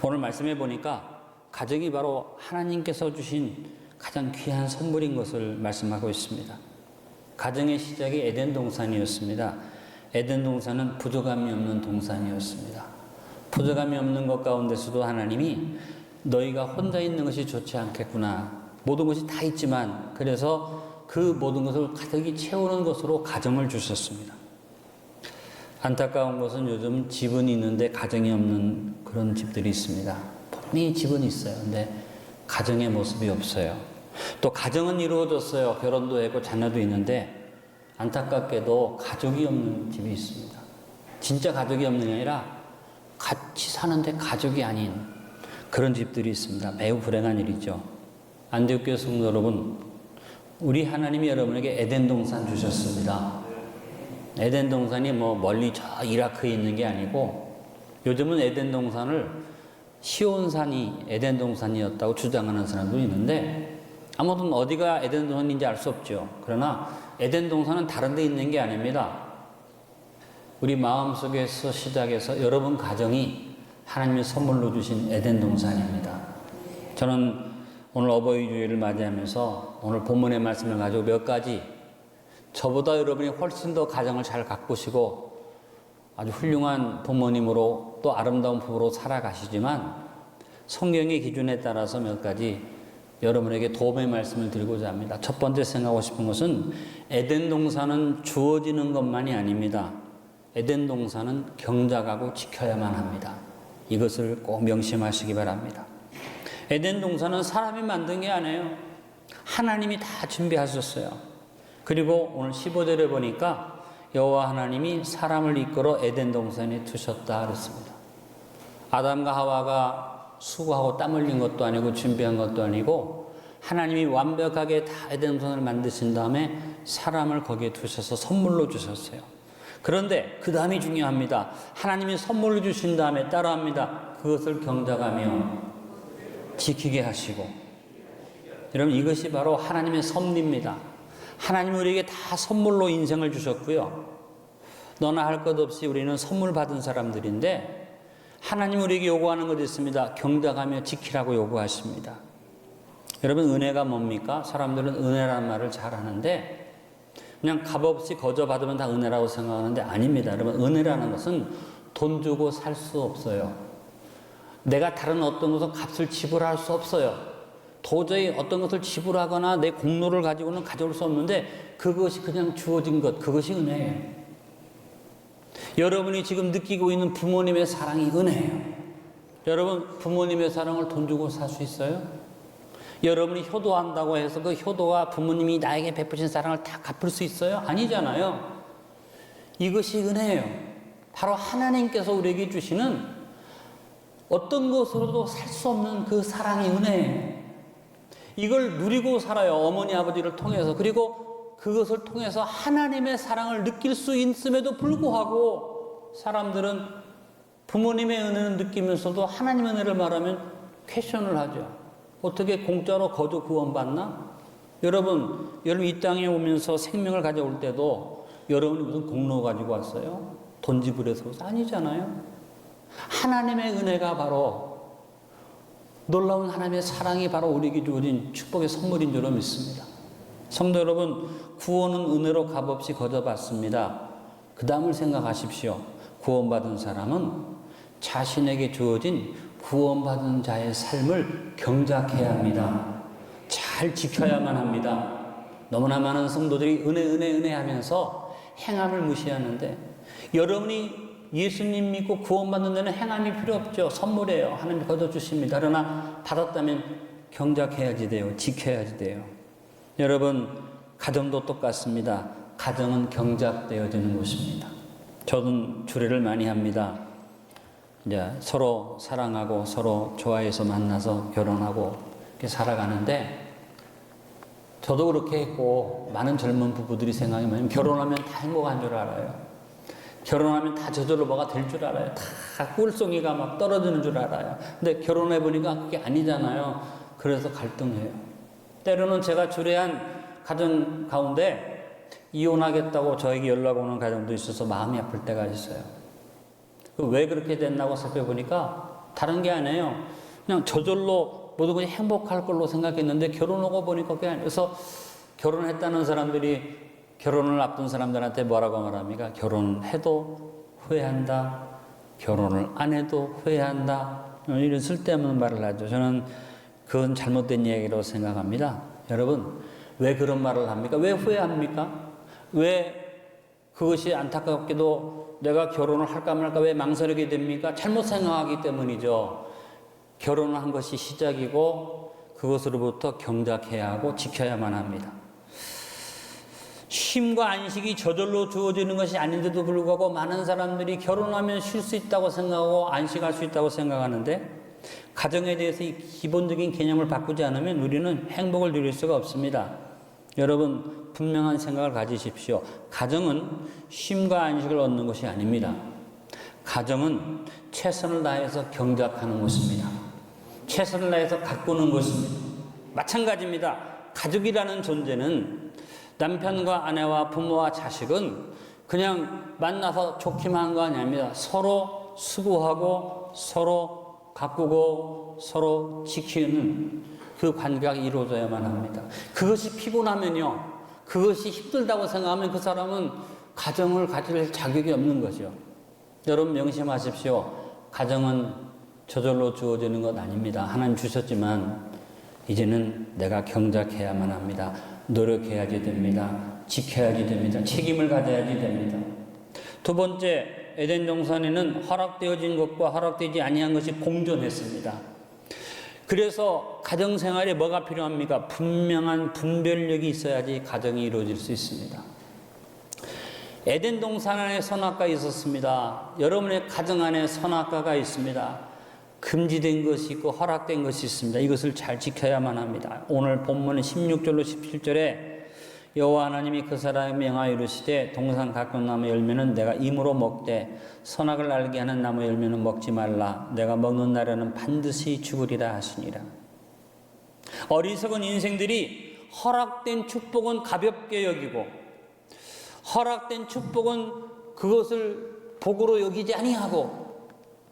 오늘 말씀해 보니까 가정이 바로 하나님께서 주신 가장 귀한 선물인 것을 말씀하고 있습니다. 가정의 시작이 에덴 동산이었습니다. 에덴 동산은 부족함이 없는 동산이었습니다. 부족함이 없는 것 가운데서도 하나님이 너희가 혼자 있는 것이 좋지 않겠구나. 모든 것이 다 있지만 그래서 그 모든 것을 가득히 채우는 것으로 가정을 주셨습니다. 안타까운 것은 요즘 집은 있는데 가정이 없는 그런 집들이 있습니다. 분명히 집은 있어요. 근데 가정의 모습이 없어요. 또 가정은 이루어졌어요. 결혼도 했고 자녀도 있는데 안타깝게도 가족이 없는 집이 있습니다. 진짜 가족이 없는 게 아니라 같이 사는데 가족이 아닌 그런 집들이 있습니다. 매우 불행한 일이죠. 안디옥교회 성도 여러분, 우리 하나님이 여러분에게 에덴 동산 주셨습니다. 에덴 동산이 멀리 저 이라크에 있는 게 아니고 요즘은 에덴 동산을 시온산이 에덴 동산이었다고 주장하는 사람도 있는데 아무튼 어디가 에덴 동산인지 알 수 없죠. 그러나 에덴 동산은 다른 데 있는 게 아닙니다. 우리 마음속에서 시작해서 여러분 가정이 하나님의 선물로 주신 에덴 동산입니다. 저는 오늘 어버이 주일을 맞이하면서 오늘 본문의 말씀을 가지고 몇 가지 저보다 여러분이 훨씬 더 가정을 잘 가꾸시고 아주 훌륭한 부모님으로 또 아름다운 부부로 살아가시지만 성경의 기준에 따라서 몇 가지 여러분에게 도움의 말씀을 드리고자 합니다. 첫 번째 생각하고 싶은 것은 에덴 동산은 주어지는 것만이 아닙니다. 에덴 동산은 경작하고 지켜야만 합니다. 이것을 꼭 명심하시기 바랍니다. 에덴 동산은 사람이 만든 게 아니에요. 하나님이 다 준비하셨어요. 그리고 오늘 15절에 보니까 여호와 하나님이 사람을 이끌어 에덴 동산에 두셨다 그랬습니다. 아담과 하와가 수고하고 땀 흘린 것도 아니고 준비한 것도 아니고 하나님이 완벽하게 다 에덴 동산을 만드신 다음에 사람을 거기에 두셔서 선물로 주셨어요. 그런데 그 다음이 중요합니다. 하나님이 선물을 주신 다음에 따라합니다. 그것을 경작하며 지키게 하시고. 여러분, 이것이 바로 하나님의 섭리입니다. 하나님은 우리에게 다 선물로 인생을 주셨고요. 너나 할 것 없이 우리는 선물 받은 사람들인데 하나님은 우리에게 요구하는 것이 있습니다. 경작하며 지키라고 요구하십니다. 여러분, 은혜가 뭡니까? 사람들은 은혜라는 말을 잘 하는데 그냥 값없이 거저 받으면 다 은혜라고 생각하는데 아닙니다. 여러분, 은혜라는 것은 돈 주고 살 수 없어요. 내가 다른 어떤 것은 값을 지불할 수 없어요. 도저히 어떤 것을 지불하거나 내 공로를 가지고는 가져올 수 없는데 그것이 그냥 주어진 것, 그것이 은혜예요. 여러분이 지금 느끼고 있는 부모님의 사랑이 은혜예요. 여러분, 부모님의 사랑을 돈 주고 살 수 있어요? 여러분이 효도한다고 해서 그 효도와 부모님이 나에게 베푸신 사랑을 다 갚을 수 있어요? 아니잖아요. 이것이 은혜예요. 바로 하나님께서 우리에게 주시는 어떤 것으로도 살 수 없는 그 사랑이 은혜예요. 이걸 누리고 살아요. 어머니 아버지를 통해서. 그리고 그것을 통해서 하나님의 사랑을 느낄 수 있음에도 불구하고 사람들은 부모님의 은혜를 느끼면서도 하나님의 은혜를 말하면 퀘션을 하죠. 어떻게 공짜로 거저 구원받나? 여러분 이 땅에 오면서 생명을 가져올 때도 여러분이 무슨 공로 가지고 왔어요? 돈 지불해서 아니잖아요. 하나님의 은혜가 바로 놀라운 하나님의 사랑이 바로 우리에게 주어진 축복의 선물인 줄로 믿습니다. 성도 여러분, 구원은 은혜로 값없이 거저 받습니다. 그 다음을 생각하십시오. 구원받은 사람은 자신에게 주어진 구원받은 자의 삶을 경작해야 합니다. 잘 지켜야만 합니다. 너무나 많은 성도들이 은혜 하면서 행함을 무시하는데 여러분이 예수님 믿고 구원받는 데는 행함이 필요 없죠. 선물이에요. 하나님이 거둬주십니다. 그러나 받았다면 경작해야지 돼요. 지켜야지 돼요. 여러분, 가정도 똑같습니다. 가정은 경작되어지는 곳입니다. 저는 주례를 많이 합니다. 이제 서로 사랑하고 서로 좋아해서 만나서 결혼하고 이렇게 살아가는데 저도 그렇게 했고 많은 젊은 부부들이 생각하면 결혼하면 다 행복한 줄 알아요. 결혼하면 다 저절로 뭐가 될 줄 알아요. 다 꿀송이가 막 떨어지는 줄 알아요. 근데 결혼해보니까 그게 아니잖아요. 그래서 갈등해요. 때로는 제가 주례한 가정 가운데 이혼하겠다고 저에게 연락 오는 가정도 있어서 마음이 아플 때가 있어요. 왜 그렇게 됐나고 살펴보니까 다른 게 아니에요. 그냥 저절로 모두 그냥 행복할 걸로 생각했는데 결혼하고 보니까 그게 아니에요. 그래서 결혼했다는 사람들이 결혼을 앞둔 사람들한테 뭐라고 말합니까? 결혼해도 후회한다. 결혼을 안 해도 후회한다. 이런 쓸데없는 말을 하죠. 저는 그건 잘못된 얘기라고 생각합니다. 여러분, 왜 그런 말을 합니까? 왜 후회합니까? 왜 그것이 안타깝게도 내가 결혼을 할까 말까 왜 망설이게 됩니까? 잘못 생각하기 때문이죠. 결혼을 한 것이 시작이고 그것으로부터 경작해야 하고 지켜야만 합니다. 쉼과 안식이 저절로 주어지는 것이 아닌데도 불구하고 많은 사람들이 결혼하면 쉴 수 있다고 생각하고 안식할 수 있다고 생각하는데 가정에 대해서 이 기본적인 개념을 바꾸지 않으면 우리는 행복을 누릴 수가 없습니다. 여러분 분명한 생각을 가지십시오. 가정은 쉼과 안식을 얻는 것이 아닙니다. 가정은 최선을 다해서 경작하는 것입니다. 최선을 다해서 가꾸는 것입니다. 마찬가지입니다. 가족이라는 존재는 남편과 아내와 부모와 자식은 그냥 만나서 좋기만 한 거 아닙니다. 서로 수고하고 서로 가꾸고 서로 지키는 그 관계가 이루어져야만 합니다. 그것이 피곤하면요, 그것이 힘들다고 생각하면 그 사람은 가정을 가질 자격이 없는 거죠. 여러분 명심하십시오. 가정은 저절로 주어지는 것 아닙니다. 하나님 주셨지만 이제는 내가 경작해야만 합니다. 노력해야지 됩니다. 지켜야지 됩니다. 책임을 가져야지 됩니다. 두 번째, 에덴 동산에는 허락되어진 것과 허락되지 아니한 것이 공존했습니다. 그래서 가정생활에 뭐가 필요합니까? 분명한 분별력이 있어야지 가정이 이루어질 수 있습니다. 에덴 동산 안에 선악과 있었습니다. 여러분의 가정 안에 선악과가 있습니다. 금지된 것이 있고 허락된 것이 있습니다. 이것을 잘 지켜야만 합니다. 오늘 본문은 16절로 17절에 여호와 하나님이 그 사람에 명하여 이르시되 동산 각종 나무 열매는 내가 임으로 먹되 선악을 알게 하는 나무 열매는 먹지 말라. 내가 먹는 날에는 반드시 죽으리라 하시니라. 어리석은 인생들이 허락된 축복은 가볍게 여기고 허락된 축복은 그것을 복으로 여기지 아니하고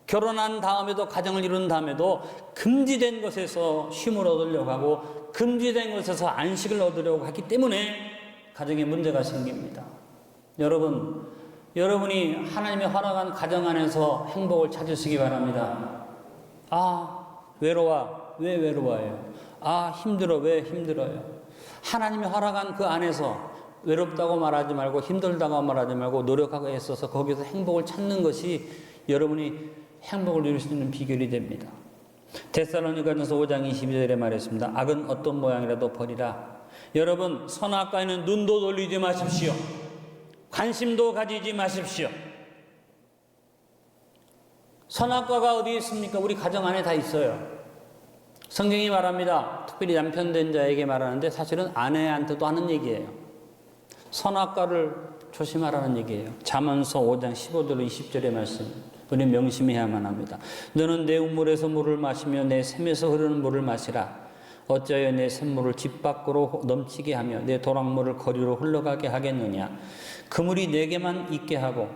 결혼한 다음에도 가정을 이룬 다음에도 금지된 것에서 쉼을 얻으려고 하고 금지된 것에서 안식을 얻으려고 하기 때문에 가정에 문제가 생깁니다. 여러분이 하나님이 허락한 가정 안에서 행복을 찾으시기 바랍니다. 아, 외로워. 왜 외로워요? 아, 힘들어. 왜 힘들어요? 하나님이 허락한 그 안에서 외롭다고 말하지 말고 힘들다고 말하지 말고 노력하고 애써서 거기서 행복을 찾는 것이 여러분이 행복을 누릴 수 있는 비결이 됩니다. 데살로니가전서 5장 22절에 말했습니다. 악은 어떤 모양이라도 버리라. 여러분 선악과에는 눈도 돌리지 마십시오. 관심도 가지지 마십시오. 선악과가 어디 있습니까? 우리 가정 안에 다 있어요. 성경이 말합니다. 특별히 남편 된 자에게 말하는데 사실은 아내한테도 하는 얘기예요. 선악과를 조심하라는 얘기예요. 잠언서 5장 15절로 20절의 말씀 우리는 명심해야만 합니다. 너는 내 우물에서 물을 마시며 내 샘에서 흐르는 물을 마시라. 어찌하여 내 샘물을 집 밖으로 넘치게 하며 내 도랑물을 거리로 흘러가게 하겠느냐. 그 물이 내게만 있게 하고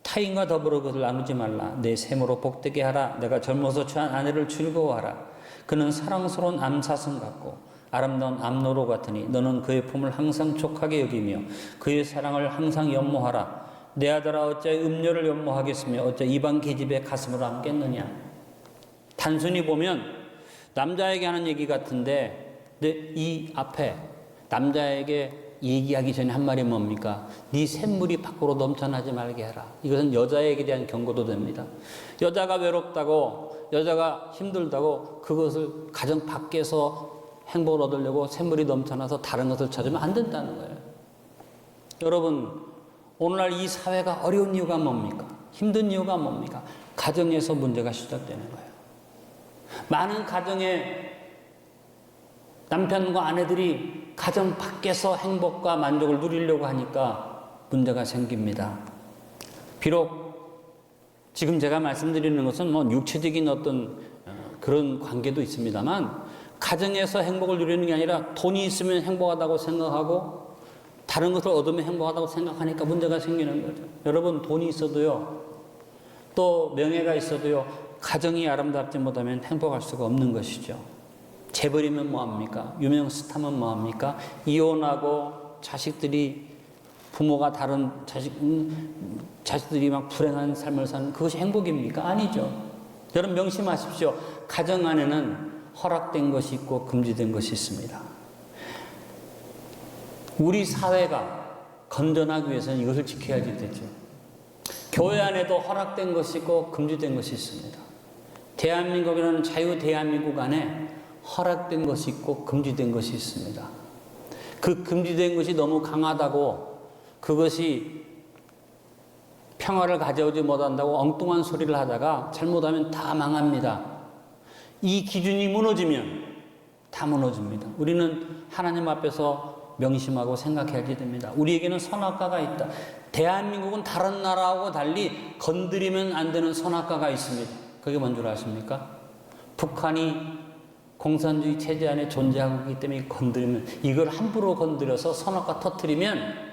타인과 더불어 그것을 나누지 말라. 내 샘으로 복되게 하라. 내가 젊어서 취한 아내를 즐거워하라. 그는 사랑스러운 암사슴 같고 아름다운 암노루 같으니 너는 그의 품을 항상 촉하게 여기며 그의 사랑을 항상 연모하라. 내 아들아 어찌하여 음료를 연모하겠으며 어찌 이방 계집에 가슴을 안겠느냐. 단순히 보면 남자에게 하는 얘기 같은데 이 앞에 남자에게 얘기하기 전에 한 말이 뭡니까? 네 샘물이 밖으로 넘쳐나지 말게 해라. 이것은 여자에게 대한 경고도 됩니다. 여자가 외롭다고 여자가 힘들다고 그것을 가정 밖에서 행복을 얻으려고 샘물이 넘쳐나서 다른 것을 찾으면 안 된다는 거예요. 여러분 오늘날 이 사회가 어려운 이유가 뭡니까? 힘든 이유가 뭡니까? 가정에서 문제가 시작되는 거예요. 많은 가정의 남편과 아내들이 가정 밖에서 행복과 만족을 누리려고 하니까 문제가 생깁니다. 비록 지금 제가 말씀드리는 것은 뭐 육체적인 어떤 그런 관계도 있습니다만 가정에서 행복을 누리는 게 아니라 돈이 있으면 행복하다고 생각하고 다른 것을 얻으면 행복하다고 생각하니까 문제가 생기는 거죠. 여러분 돈이 있어도요 또 명예가 있어도요 가정이 아름답지 못하면 행복할 수가 없는 것이죠. 재벌이면 뭐합니까? 유명 스타면 뭐합니까? 이혼하고 자식들이 부모가 다른 자식들이 막 불행한 삶을 사는 그것이 행복입니까? 아니죠. 여러분 명심하십시오. 가정 안에는 허락된 것이 있고 금지된 것이 있습니다. 우리 사회가 건전하기 위해서는 이것을 지켜야지 되죠. 교회 안에도 허락된 것이 있고 금지된 것이 있습니다. 대한민국이라는 자유 대한민국 안에 허락된 것이 있고 금지된 것이 있습니다. 그 금지된 것이 너무 강하다고 그것이 평화를 가져오지 못한다고 엉뚱한 소리를 하다가 잘못하면 다 망합니다. 이 기준이 무너지면 다 무너집니다. 우리는 하나님 앞에서 명심하고 생각해야지 됩니다. 우리에게는 선악과가 있다. 대한민국은 다른 나라하고 달리 건드리면 안 되는 선악과가 있습니다. 그게 뭔 줄 아십니까? 북한이 공산주의 체제 안에 존재하고 있기 때문에 건드리면, 이걸 함부로 건드려서 선악과 터뜨리면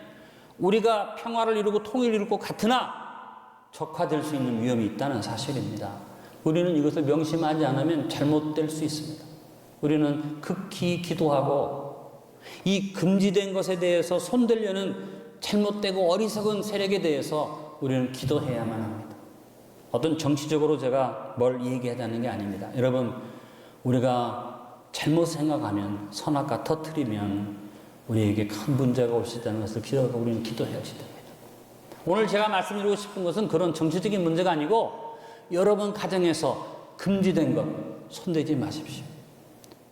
우리가 평화를 이루고 통일을 이루고 같으나 적화될 수 있는 위험이 있다는 사실입니다. 우리는 이것을 명심하지 않으면 잘못될 수 있습니다. 우리는 극히 기도하고 이 금지된 것에 대해서 손대려는 잘못되고 어리석은 세력에 대해서 우리는 기도해야만 합니다. 어떤 정치적으로 제가 뭘 얘기하자는 게 아닙니다. 여러분, 우리가 잘못 생각하면 선악과 터뜨리면 우리에게 큰 문제가 올 수 있다는 것을 기도하고 우리는 기도해야 됩니다. 오늘 제가 말씀드리고 싶은 것은 그런 정치적인 문제가 아니고 여러분 가정에서 금지된 것 손대지 마십시오.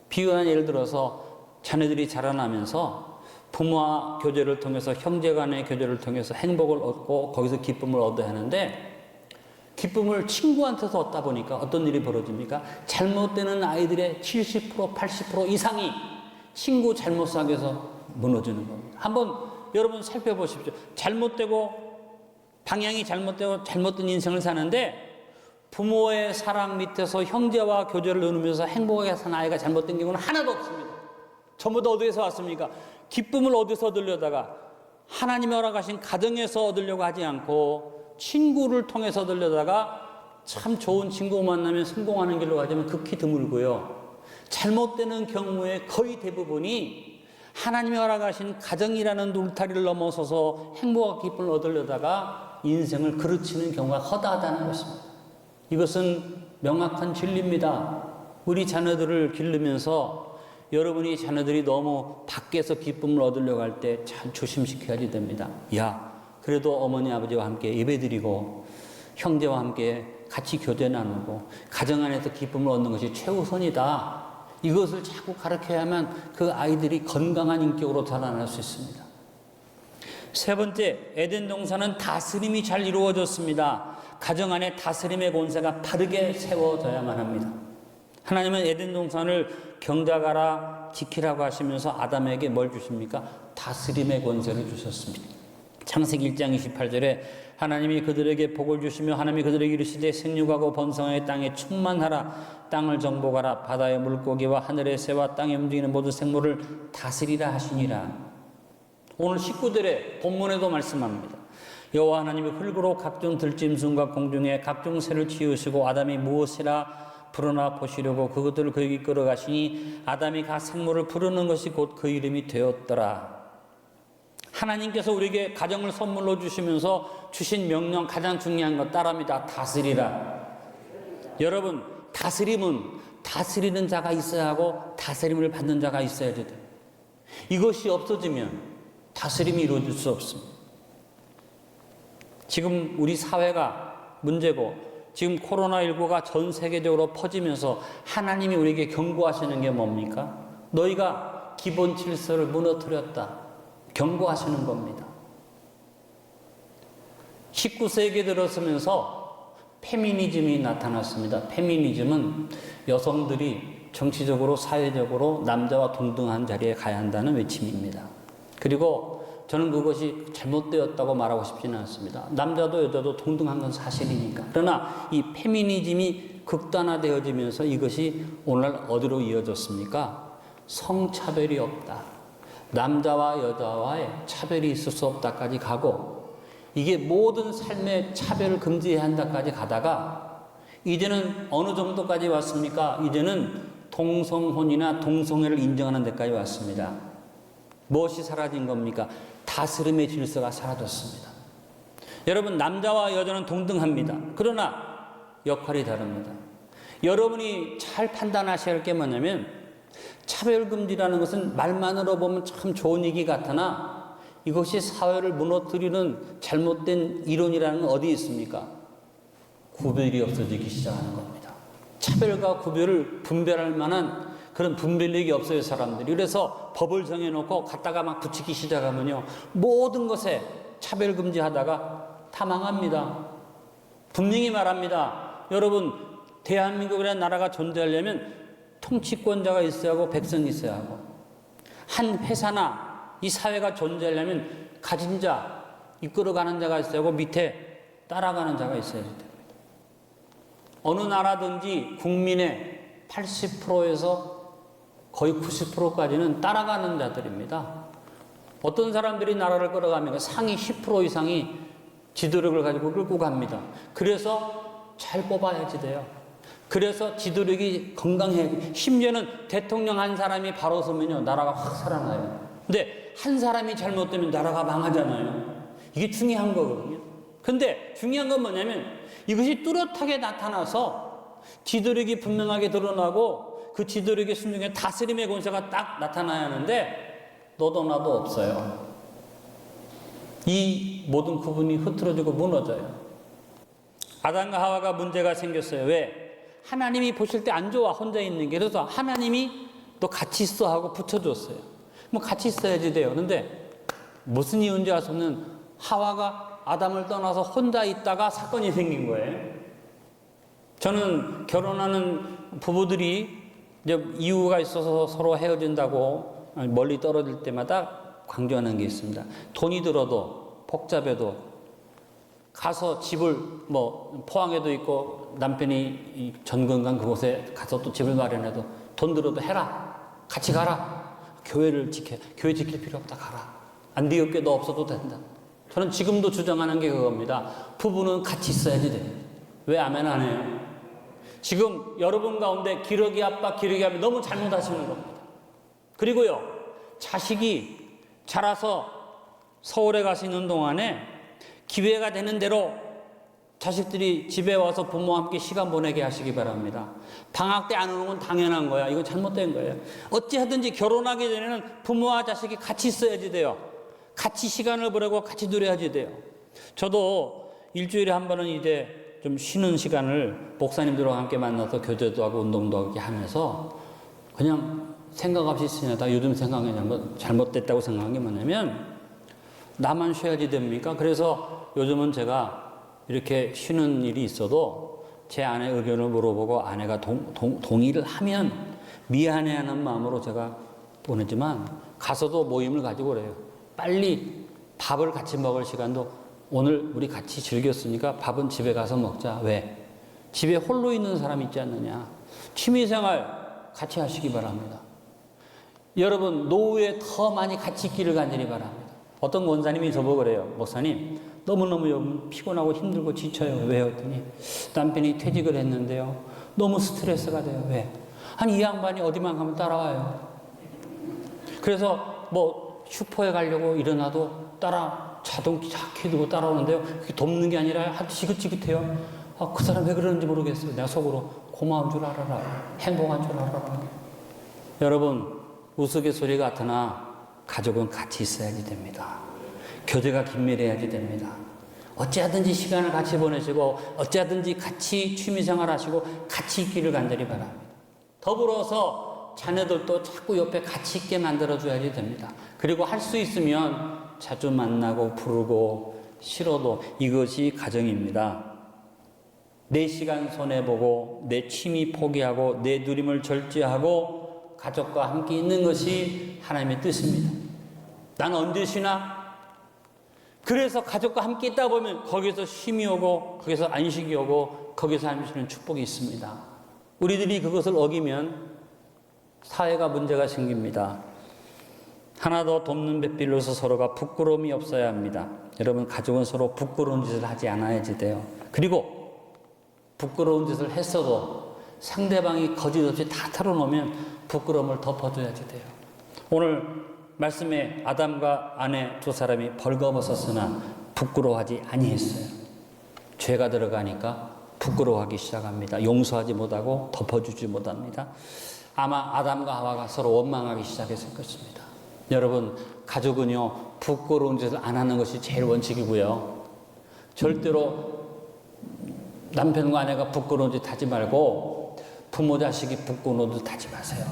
비유한 예를 들어서 자녀들이 자라나면서 부모와 교제를 통해서 형제 간의 교제를 통해서 행복을 얻고 거기서 기쁨을 얻어야 하는데 기쁨을 친구한테서 얻다 보니까 어떤 일이 벌어집니까? 잘못되는 아이들의 70%, 80% 이상이 친구 잘못 사귀어서 무너지는 겁니다. 한번 여러분 살펴보십시오. 잘못되고 방향이 잘못되고 잘못된 인생을 사는데 부모의 사랑 밑에서 형제와 교제를 나누면서 행복하게 사는 아이가 잘못된 경우는 하나도 없습니다. 전부 다 어디에서 왔습니까? 기쁨을 어디서 얻으려다가 하나님이 허락하신 가정에서 얻으려고 하지 않고 친구를 통해서 얻으려다가 참 좋은 친구 만나면 성공하는 길로 가자면 극히 드물고요. 잘못되는 경우에 거의 대부분이 하나님이 허락하신 가정이라는 울타리를 넘어서서 행복과 기쁨을 얻으려다가 인생을 그르치는 경우가 허다하다는 것입니다. 이것은 명확한 진리입니다. 우리 자녀들을 기르면서 여러분이 자녀들이 너무 밖에서 기쁨을 얻으려고 할 때 잘 조심시켜야지 됩니다. 야, 그래도 어머니 아버지와 함께 예배드리고 형제와 함께 같이 교제 나누고 가정 안에서 기쁨을 얻는 것이 최우선이다. 이것을 자꾸 가르쳐야만 그 아이들이 건강한 인격으로 자라날 수 있습니다. 세 번째, 에덴 동산은 다스림이 잘 이루어졌습니다. 가정 안에 다스림의 권세가 바르게 세워져야만 합니다. 하나님은 에덴 동산을 경작하라 지키라고 하시면서 아담에게 뭘 주십니까? 다스림의 권세를 주셨습니다. 창세기 1장 28절에 하나님이 그들에게 복을 주시며 하나님이 그들에게 이르시되 생육하고 번성하여 땅에 충만하라 땅을 정복하라 바다의 물고기와 하늘의 새와 땅에 움직이는 모든 생물을 다스리라 하시니라. 오늘 19절에 본문에도 말씀합니다. 여호와 하나님이 흙으로 각종 들짐승과 공중의 각종 새를 지으시고 아담이 무엇이라 부르나 보시려고 그것들을 그에게 끌어가시니 아담이 각 생물을 부르는 것이 곧 그 이름이 되었더라. 하나님께서 우리에게 가정을 선물로 주시면서 주신 명령 가장 중요한 것 따라합니다. 다스리라. 여러분, 다스림은 다스리는 자가 있어야 하고 다스림을 받는 자가 있어야 돼요. 이것이 없어지면 다스림이 이루어질 수 없습니다. 지금 우리 사회가 문제고 지금 코로나19가 전 세계적으로 퍼지면서 하나님이 우리에게 경고하시는 게 뭡니까? 너희가 기본 질서를 무너뜨렸다. 경고하시는 겁니다. 19세기에 들어서면서 페미니즘이 나타났습니다. 페미니즘은 여성들이 정치적으로 사회적으로 남자와 동등한 자리에 가야 한다는 외침입니다. 그리고 저는 그것이 잘못되었다고 말하고 싶지는 않습니다. 남자도 여자도 동등한 건 사실이니까. 그러나 이 페미니즘이 극단화되어지면서 이것이 오늘날 어디로 이어졌습니까? 성차별이 없다. 남자와 여자와의 차별이 있을 수 없다까지 가고 이게 모든 삶의 차별을 금지해야 한다까지 가다가 이제는 어느 정도까지 왔습니까? 이제는 동성혼이나 동성애를 인정하는 데까지 왔습니다. 무엇이 사라진 겁니까? 다스림의 질서가 사라졌습니다. 여러분, 남자와 여자는 동등합니다. 그러나 역할이 다릅니다. 여러분이 잘 판단하셔야 할 게 뭐냐면, 차별금지라는 것은 말만으로 보면 참 좋은 얘기 같으나 이것이 사회를 무너뜨리는 잘못된 이론이라는 건 어디 있습니까? 구별이 없어지기 시작하는 겁니다. 차별과 구별을 분별할 만한 그런 분별력이 없어요, 사람들이. 그래서 법을 정해놓고 갖다가 막 붙이기 시작하면요, 모든 것에 차별금지하다가 다 망합니다. 분명히 말합니다. 여러분, 대한민국이라는 나라가 존재하려면 통치권자가 있어야 하고 백성이 있어야 하고, 한 회사나 이 사회가 존재하려면 가진 자, 이끌어가는 자가 있어야 하고 밑에 따라가는 자가 있어야 됩니다. 어느 나라든지 국민의 80%에서 거의 90%까지는 따라가는 자들입니다. 어떤 사람들이 나라를 끌어가면 상위 10% 이상이 지도력을 가지고 끌고 갑니다. 그래서 잘 뽑아야지 돼요. 그래서 지도력이 건강해야지. 심지어는 대통령 한 사람이 바로 서면요, 나라가 확 살아나요. 근데 한 사람이 잘못되면 나라가 망하잖아요. 이게 중요한 거거든요. 근데 중요한 건 뭐냐면, 이것이 뚜렷하게 나타나서 지도력이 분명하게 드러나고 그 지도력의 순종에 다스림의 권세가 딱 나타나야 하는데 너도 나도 없어요. 이 모든 구분이 흐트러지고 무너져요. 아담과 하와가 문제가 생겼어요. 왜? 하나님이 보실 때 안 좋아, 혼자 있는 게. 그래서 하나님이 또 같이 있어 하고 붙여줬어요. 뭐 같이 있어야지 돼요. 그런데 무슨 이유인지 알 수 없는 하와가 아담을 떠나서 혼자 있다가 사건이 생긴 거예요. 저는 결혼하는 부부들이 이제 이유가 있어서 서로 헤어진다고 멀리 떨어질 때마다 강조하는 게 있습니다. 돈이 들어도 복잡해도 가서 집을 뭐 포항에도 있고 남편이 전건강 그곳에 가서 또 집을 마련해도 돈 들어도 해라. 같이 가라. 교회 지킬 필요 없다. 가라. 안 되겠게 너 없어도 된다. 저는 지금도 주장하는 게 그겁니다. 부부는 같이 있어야지 돼. 왜 아멘 안 해요? 지금 여러분 가운데 기러기 아빠, 기러기 아빠 너무 잘못하시는 겁니다. 그리고요, 자식이 자라서 서울에 가서 있는 동안에 기회가 되는 대로 자식들이 집에 와서 부모와 함께 시간 보내게 하시기 바랍니다. 방학 때 안 오는 건 당연한 거야. 이건 잘못된 거예요. 어찌하든지 결혼하기 전에는 부모와 자식이 같이 있어야지 돼요. 같이 시간을 보내고 같이 누려야지 돼요. 저도 일주일에 한 번은 이제 좀 쉬는 시간을 목사님들과 함께 만나서 교제도 하고 운동도 하게 하면서 그냥 생각 없이 지내다 요즘 생각하는 건 잘못됐다고 생각한 게 뭐냐면, 나만 쉬어야지 됩니까? 그래서 요즘은 제가 이렇게 쉬는 일이 있어도 제 아내 의견을 물어보고 아내가 동의를 하면 미안해하는 마음으로 제가 보내지만, 가서도 모임을 가지고 그래요. 빨리 밥을 같이 먹을 시간도 오늘 우리 같이 즐겼으니까 밥은 집에 가서 먹자. 왜? 집에 홀로 있는 사람 있지 않느냐. 취미생활 같이 하시기 바랍니다. 여러분, 노후에 더 많이 같이 있기를 간절히 바랍니다. 어떤 원사님이 저보고 그래요. 목사님, 너무너무 요즘 피곤하고 힘들고 지쳐요. 왜요? 했더니 남편이 퇴직을 했는데요, 너무 스트레스가 돼요. 왜? 아니, 이 양반이 어디만 가면 따라와요. 그래서 뭐 슈퍼에 가려고 일어나도 자동차 키 두고 따라오는데요, 그게 돕는 게 아니라 아주 지긋지긋해요. 그 사람 왜 그러는지 모르겠어요. 내가 속으로 고마운 줄 알아라, 행복한 줄 알아라. 여러분, 우스갯소리 같으나 가족은 같이 있어야지 됩니다. 교제가 긴밀해야지 됩니다. 어찌하든지 시간을 같이 보내시고 어찌하든지 같이 취미생활 하시고 같이 있기를 간절히 바랍니다. 더불어서 자녀들도 자꾸 옆에 같이 있게 만들어줘야지 됩니다. 그리고 할 수 있으면 자주 만나고 부르고, 싫어도 이것이 가정입니다. 내 시간 손해보고 내 취미 포기하고 내 누림을 절제하고 가족과 함께 있는 것이 하나님의 뜻입니다. 난 언제 쉬나? 그래서 가족과 함께 있다 보면 거기서 쉼이 오고 거기서 안식이 오고 거기서 하시는 축복이 있습니다. 우리들이 그것을 어기면 사회가 문제가 생깁니다. 하나 더 돕는 배필로서 서로가 부끄러움이 없어야 합니다. 여러분, 가족은 서로 부끄러운 짓을 하지 않아야지 돼요. 그리고 부끄러운 짓을 했어도 상대방이 거짓없이 다 털어놓으면 부끄러움을 덮어줘야지 돼요. 오늘 말씀에 아담과 아내 두 사람이 벌거벗었으나 부끄러워하지 아니했어요. 죄가 들어가니까 부끄러워하기 시작합니다. 용서하지 못하고 덮어주지 못합니다. 아마 아담과 하와가 서로 원망하기 시작했을 것입니다. 여러분, 가족은요, 부끄러운 짓을 안 하는 것이 제일 원칙이고요. 절대로 남편과 아내가 부끄러운 짓 하지 말고 부모 자식이 부끄러운 짓 하지 마세요.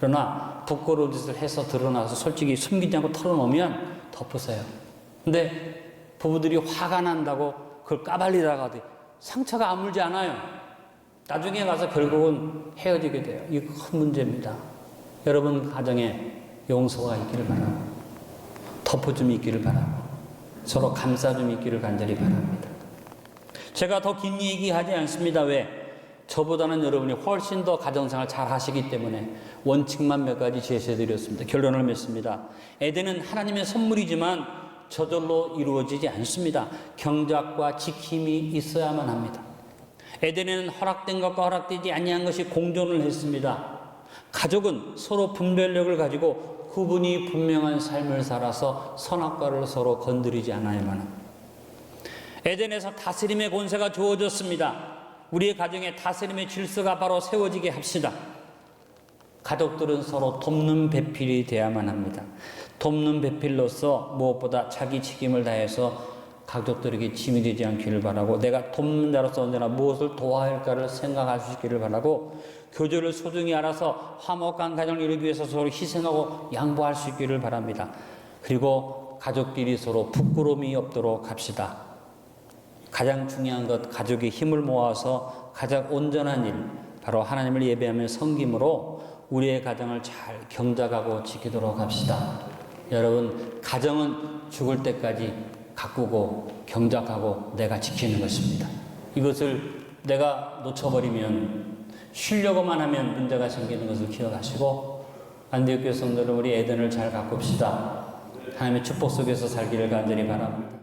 그러나 부끄러운 짓을 해서 드러나서 솔직히 숨기지 않고 털어놓으면 덮으세요. 근데 부부들이 화가 난다고 그걸 까발리다가 상처가 아물지 않아요. 나중에 가서 결국은 헤어지게 돼요. 이거 큰 문제입니다. 여러분 가정에 용서가 있기를 바라고, 덮어줌이 있기를 바라고, 서로 감싸줌이 있기를 간절히 바랍니다. 제가 더 긴 얘기하지 않습니다. 왜? 저보다는 여러분이 훨씬 더 가정생활 잘 하시기 때문에 원칙만 몇 가지 제시해드렸습니다. 결론을 맺습니다. 에덴은 하나님의 선물이지만 저절로 이루어지지 않습니다. 경작과 지킴이 있어야만 합니다. 에덴에는 허락된 것과 허락되지 아니한 것이 공존을 했습니다. 가족은 서로 분별력을 가지고 구분이 분명한 삶을 살아서 선악과를 서로 건드리지 않아야만 합니다. 에덴에서 다스림의 권세가 주어졌습니다. 우리의 가정에 다스림의 질서가 바로 세워지게 합시다. 가족들은 서로 돕는 배필이 돼야만 합니다. 돕는 배필로서 무엇보다 자기 책임을 다해서 가족들에게 짐이 되지 않기를 바라고, 내가 돕는 자로서 언제나 무엇을 도와야 할까를 생각할 수 있기를 바라고, 교제를 소중히 알아서 화목한 가정을 이루기 위해서 서로 희생하고 양보할 수 있기를 바랍니다. 그리고 가족끼리 서로 부끄러움이 없도록 합시다. 가장 중요한 것, 가족이 힘을 모아서 가장 온전한 일, 바로 하나님을 예배하며 섬김으로 우리의 가정을 잘 경작하고 지키도록 합시다. 여러분, 가정은 죽을 때까지 가꾸고 경작하고 내가 지키는 것입니다. 이것을 내가 놓쳐버리면, 쉬려고만 하면 문제가 생기는 것을 기억하시고, 안디옥 교회 성도들, 우리 에덴을 잘 가꿉시다. 하나님의 축복 속에서 살기를 간절히 바랍니다.